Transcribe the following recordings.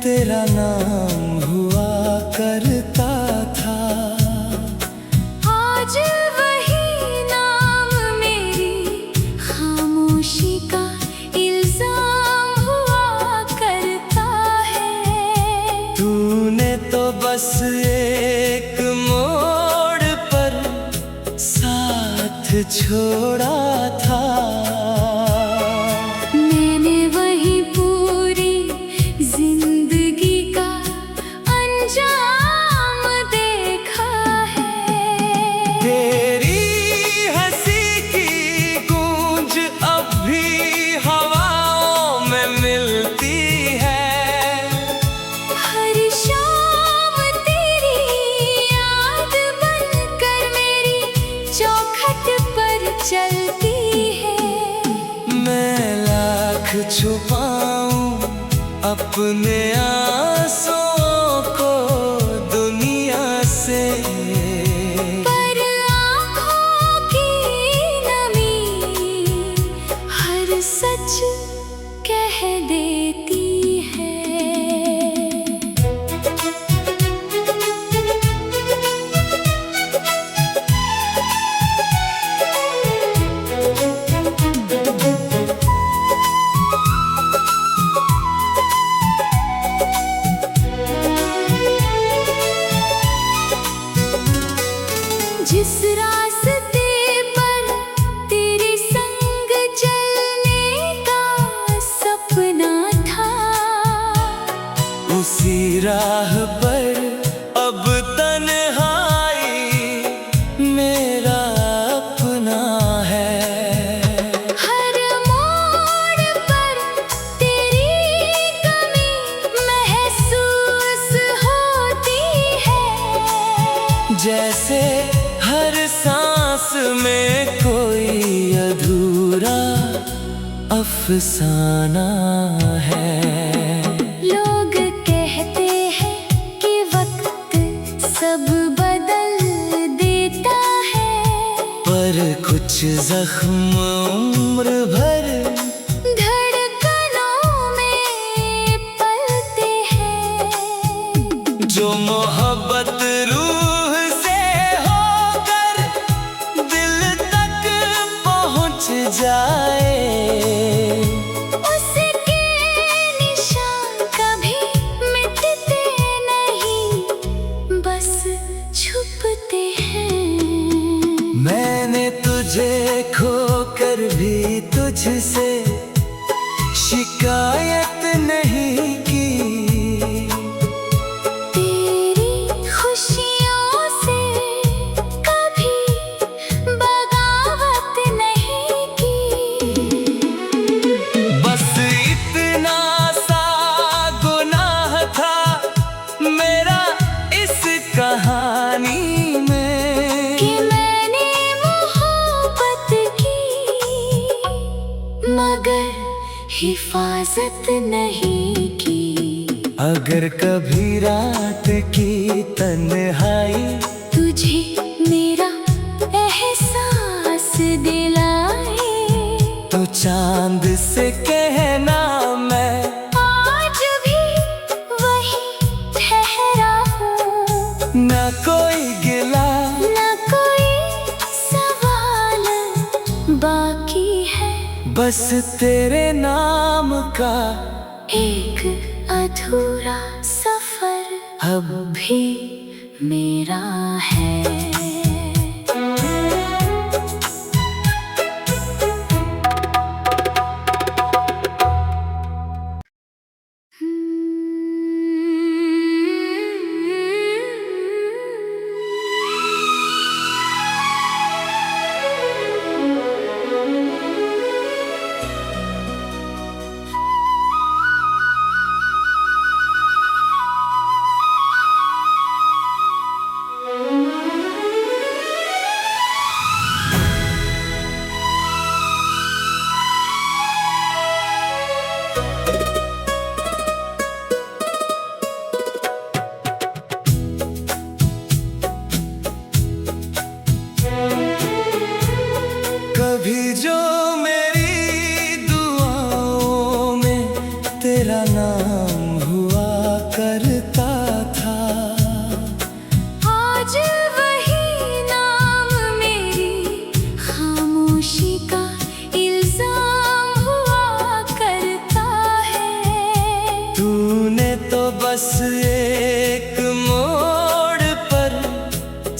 तेरा नाम हुआ करता था। आज वही नाम मेरी खामोशी का इल्जाम हुआ करता है। तूने तो बस एक मोड़ पर साथ छोड़ा था। मैंने वही पूरी जिंदगी का अंजाम देखा है। तेरी हंसी की गूंज अब भी हवाओं में मिलती है। हर शाम तेरी याद बनकर मेरी चौखट पर चलती है। मैं लाख छुपाऊं अपने आंसुओं को दुनिया से, पर आँखों की नमी हर सच कह देती है। जिस रास्ते पर तेरे संग चलने का सपना था, उसी राह पर अब तन्हाई मेरा अपना है। हर मोड़ पर तेरी कमी महसूस होती है। जैसे हर सांस में कोई अधूरा अफसाना है। लोग कहते हैं कि वक्त सब बदल देता है, पर कुछ जख्म उम्र भर धड़कनों में पलते हैं। जो मोहब्बत रूह से होकर दिल तक पहुंच जाए, उसके निशान कभी मिटते नहीं, बस छुपते हैं। मैंने तुझे खोकर भी तुझसे शिकायत नहीं की। तेरी खुशियों से कभी बगावत नहीं की। बस इतना सा गुनाह था मेरा इस कहानी में, कि मैंने मोहब्बत की मगर हिफाजत नहीं की। अगर कभी रात की तन्हाई तुझे मेरा एहसास दिलाए, तो चांद से कहना मैं आज भी वही ठहरा हूँ। न कोई गिला न कोई सवाल बाकी है, बस तेरे नाम का एक अधूरा सफर अब भी मेरा है। करता था। आज वही नाम मेरी खामोशी का इल्जाम हुआ करता है। तूने तो बस एक मोड़ पर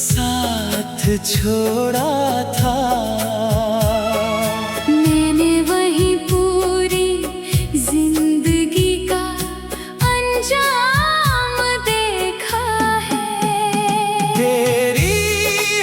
साथ छोड़ा था। मैंने वही पूरी जिंदगी का अंजाम देखा है। तेरी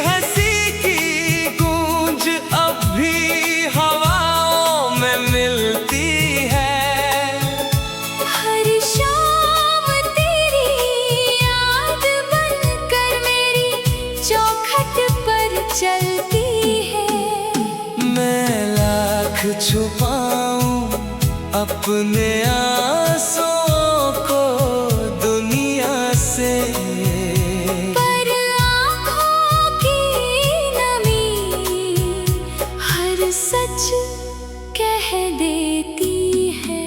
हंसी की गूंज अब भी हवाओं में मिलती है। हर शाम तेरी याद बनकर मेरी चौखट पर चलती है। मैं लाख छुपाऊं अपने आंसुओं को दुनिया से, पर आँखों की नमी हर सच कह देती है।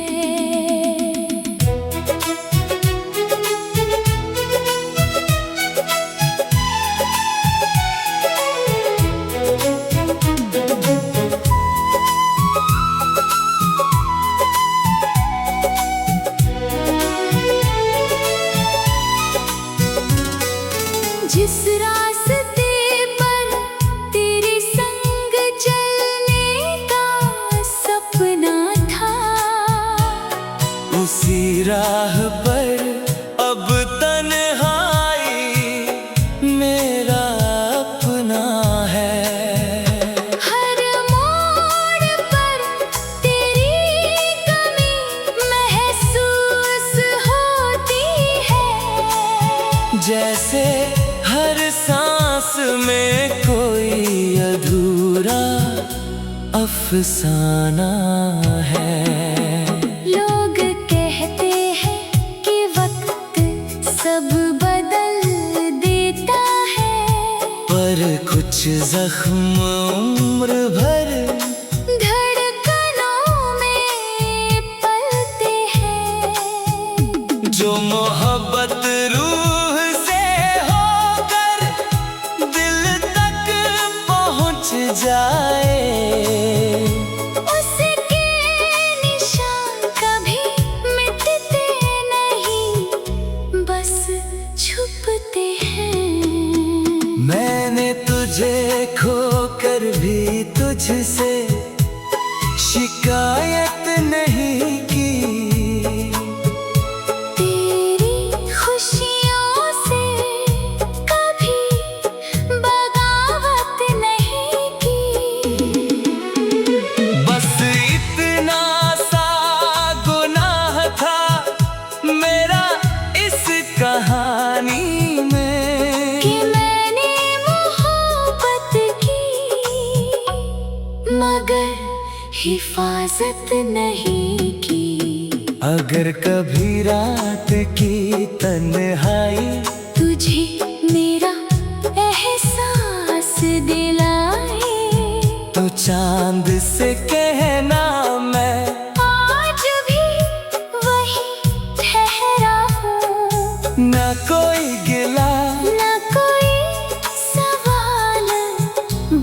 जिस रास्ते पर तेरे संग चलने का सपना था, उसी राह पर अब तन्हाई मेरा अपना है। हर मोड़ पर तेरी कमी महसूस होती है। जैसे हर सांस में कोई अधूरा अफसाना है। लोग कहते हैं कि वक्त सब बदल देता है, पर कुछ जख्म उम्र भर धड़कनों में पलते हैं। जो मोहब्बत रूह से होकर दिल तक पहुंच जाए, उसके निशान कभी मिटते नहीं, बस छुपते हैं। मैंने तुझे खोकर भी तुझसे शिकायत नहीं की। तेरी खुशियों से कभी बगावत नहीं की। बस इतना सा गुनाह था मेरा इस कहानी में, कि मैंने मोहब्बत की मगर हिफाजत नहीं की। अगर कभी रात की तन्हाई तुझे मेरा एहसास दिलाए, तो चांद से कहना मैं आज भी वही ठहरा हूँ। न कोई गिला न कोई सवाल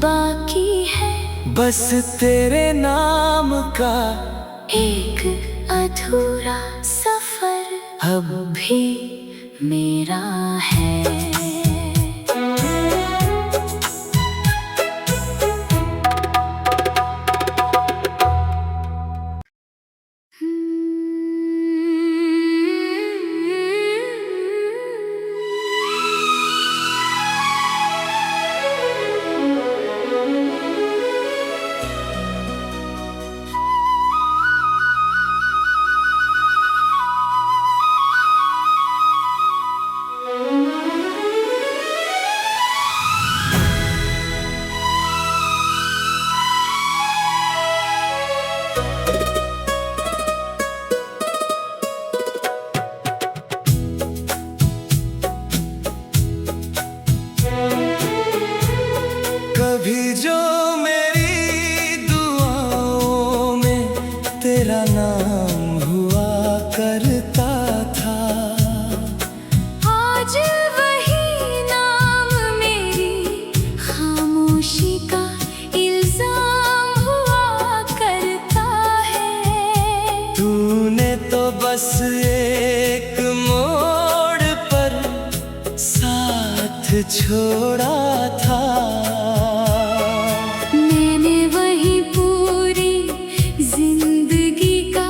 बाकी है, बस तेरे नाम का एक अधूरा सफर अब भी मेरा है। छोड़ा था। मैंने वही पूरी जिंदगी का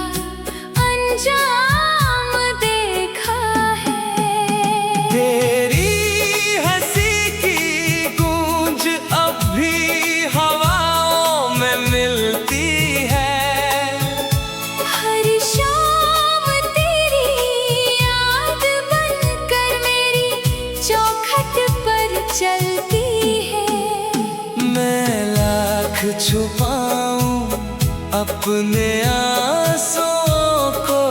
अंजाम देखा है। तेरी हंसी की गूंज अब भी हवाओं में मिलती है। हर शाम तेरी याद बनकर मेरी चौखट पर चलती है। मैं लाख छुपाऊं अपने आंसुओं को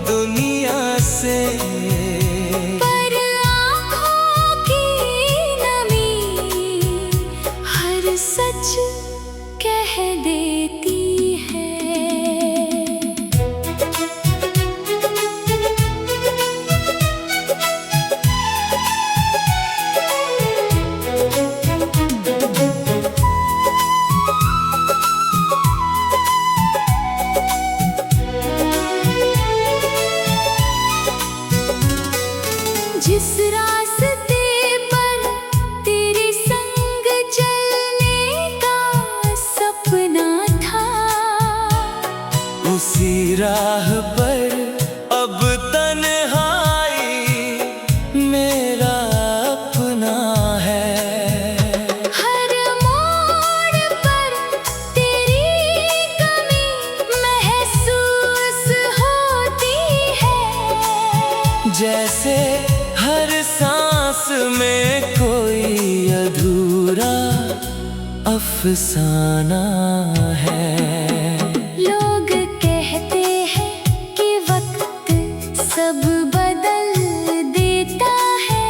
दुनिया से, पर आँखों की नमी हर सच कह देती है। जिस रास्ते पर तेरे संग चलने का सपना था, उसी राह पर अब तन्हाई मेरा अपना है। हर मोड़ पर तेरी कमी महसूस होती है। जैसे हर सांस में कोई अधूरा अफसाना है। लोग कहते हैं कि वक्त सब बदल देता है,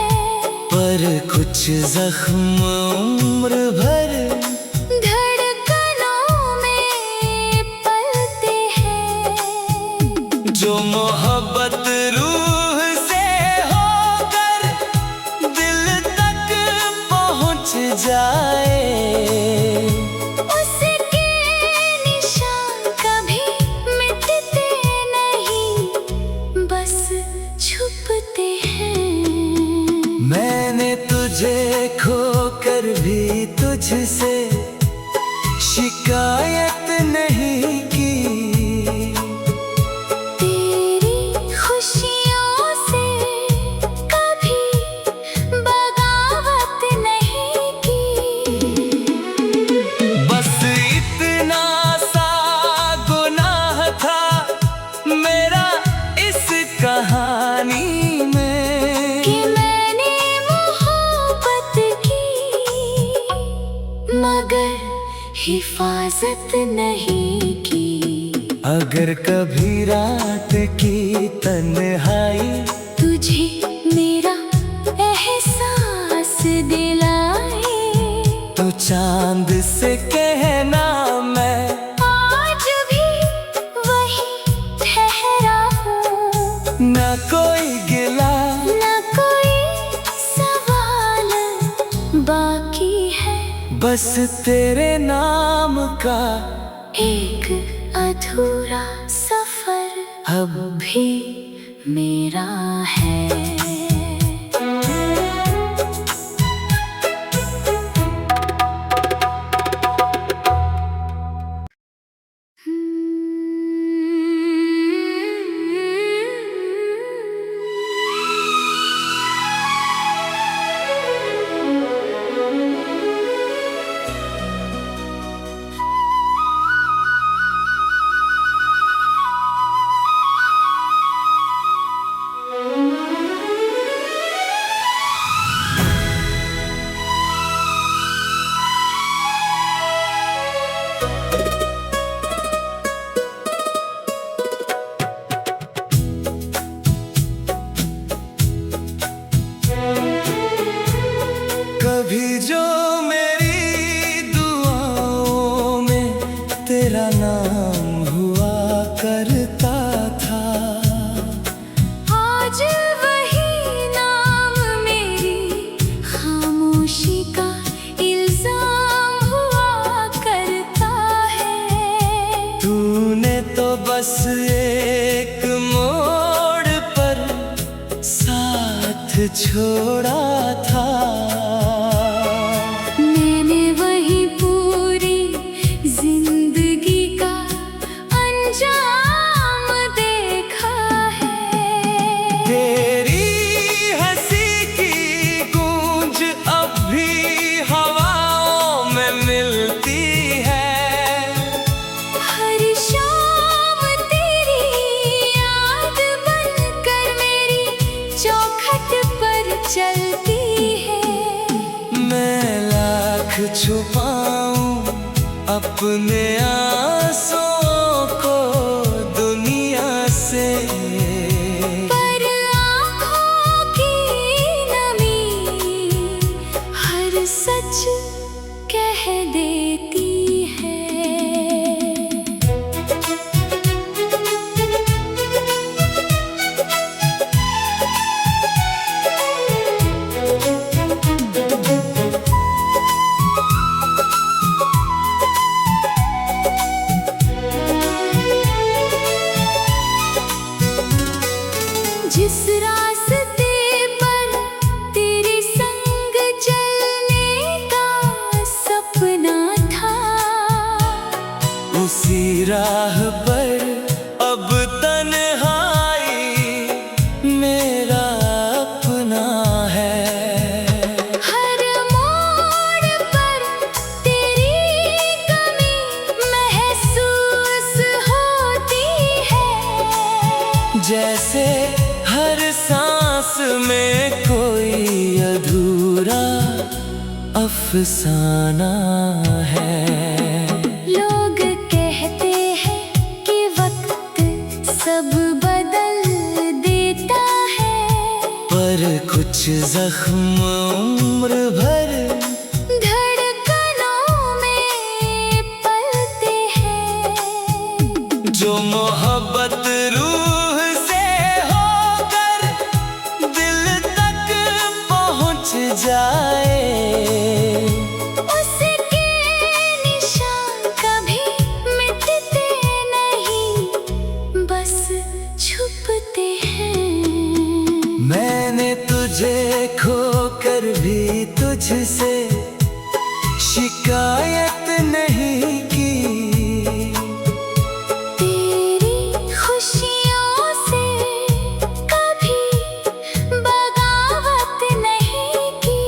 पर कुछ जख्म उम्र भर धड़कनों में पलते हैं। जो मोहब्बत रूह से होकर दिल तक पहुंच जाए, उसके निशान कभी मिटते नहीं, बस छुपते हैं। मैंने तुझे खोकर भी तुझसे शिकायत नहीं की। तेरी खुशियों से कभी बगावत नहीं की। बस इतना सा गुनाह था मेरा इस कहानी में, कि मैंने मोहब्बत की मगर हिफाजत नहीं की। अगर कभी रात की तन्हाई तुझे मेरा एहसास दिलाए, तो चांद से कहना मैं आज भी वही ठहरा हूँ। न कोई गिला न कोई सवाल बाकी है, बस तेरे नाम का एक अधूरा सफर अब भी मेरा है। छोड़ा था। मैंने वही पूरी जिंदगी का अंजाम देखा है। तेरी हंसी की गूंज अब भी हवाओं में मिलती है। हर शाम तेरी याद बनकर मेरी चौखट पर चलती है। मैं लाख छुपाऊं अपने आंसुओं को दुनिया से, पर आँखों की नमी हर सच कह देती है। जिस रास्ते पर तेरे संग चलने का सपना था, उसी राह पर अब तन्हाई मेरा अपना है। हर मोड़ पर तेरी कमी महसूस होती है। जैसे हर सांस में कोई अधूरा अफसाना है। लोग कहते हैं कि वक्त सब बदल देता है, पर कुछ जख्म उम्र भर धड़कनों में पलते हैं। जो मोहब्बत रूह से होकर दिल तक पहुंच जाए, उसके निशान कभी मिटते नहीं, बस छुपते हैं। मैंने तुझे खोकर भी तुझसे शिकायत नहीं की। तेरी खुशियों से कभी बगावत नहीं की।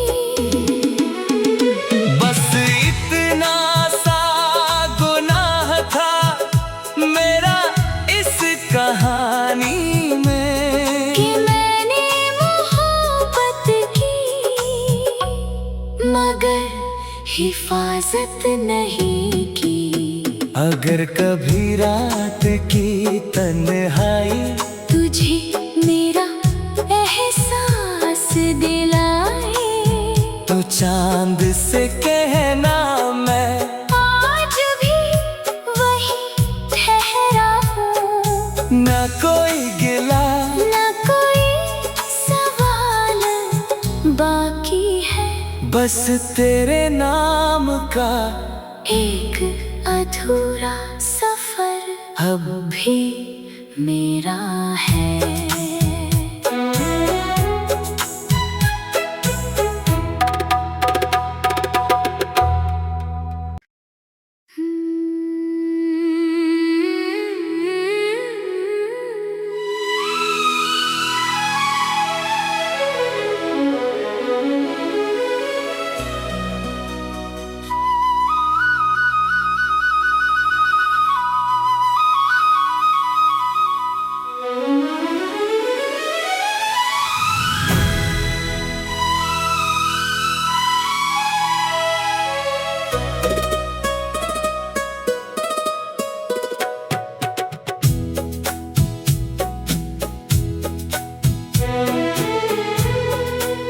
बस इतना सा गुनाह था मेरा इस कहानी में, कि मैंने मोहब्बत की मगर हिफाजत नहीं की। अगर कभी रात की तन्हाई तुझे मेरा एहसास दिलाए, तो चांद से कहना मैं आज भी वही ठहरा हूँ। न कोई गिला न कोई सवाल बाकी है, बस तेरे नाम का एक अधूरा सफर अब भी मेरा है।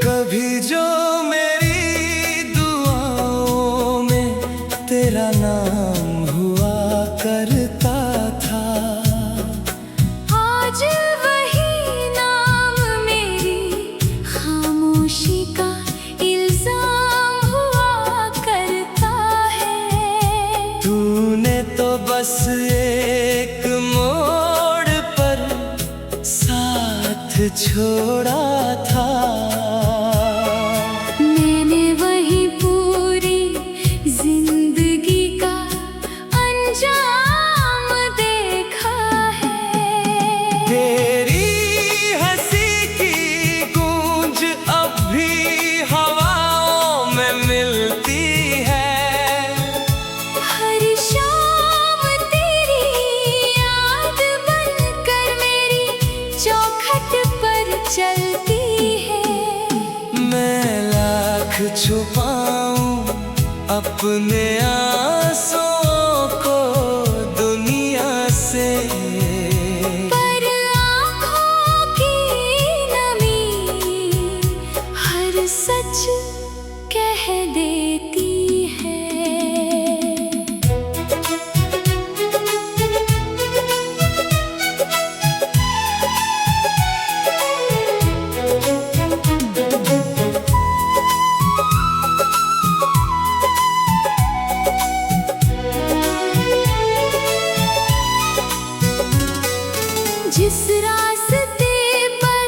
कभी जो मेरी दुआओं में तेरा नाम हुआ करता था, आज वही नाम मेरी खामोशी का इल्जाम हुआ करता है। तूने तो बस एक मोड़ पर साथ छोड़ा था। छुपाऊं अपने आंसुओं को दुनिया से, पर आँखों की नमी हर सच कह देती है। जिस रास्ते पर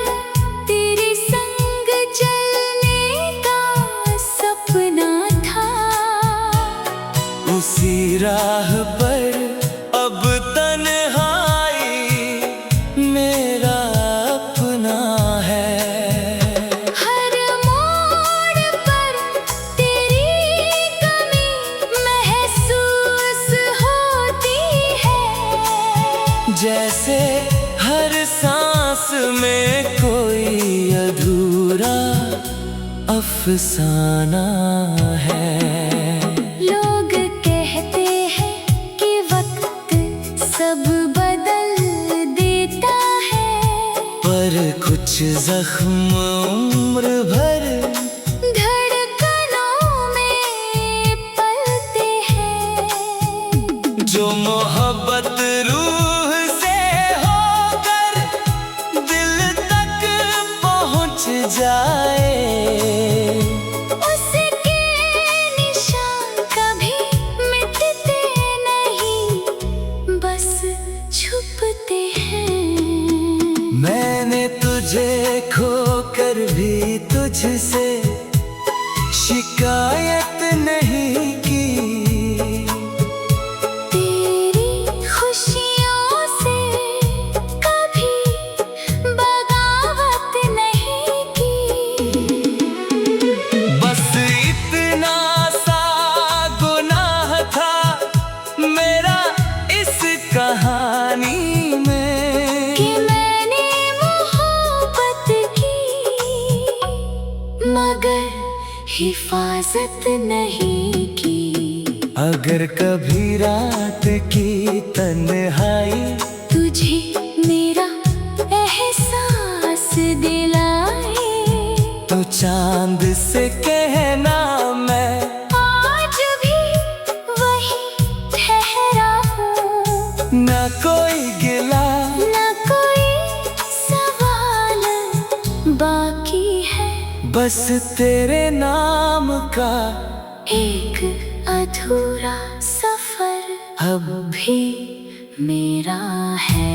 तेरे संग चलने का सपना था, उसी राह पर अब तन्हाई मेरा अपना है। हर मोड़ पर तेरी कमी महसूस होती है, जैसे हर सांस में कोई अधूरा अफसाना है। लोग कहते हैं कि वक्त सब बदल देता है, पर कुछ जख्म उम्र भर धड़कनों में पलते हैं। जो मोहब्बत रूह से होकर दिल तक पहुंच जाए, उसके निशान कभी मिटते नहीं, बस छुपते हैं। मैंने तुझे खोकर भी तुझसे शिकायत नहीं की, तेरी खुशियों से कभी बगावत नहीं की। बस इतना सा गुनाह था मेरा इस कहानी में, कि मैंने मोहब्बत की मगर हिफाजत नहीं की। अगर कभी रात की तन्हाई तुझे मेरा एहसास दिलाए, तो चांद से कहना मैं आज भी वही ठहरा हूँ। न कोई गिला न कोई सवाल बाकी है, बस तेरे नाम का एक अधूरा सफर अब भी मेरा है।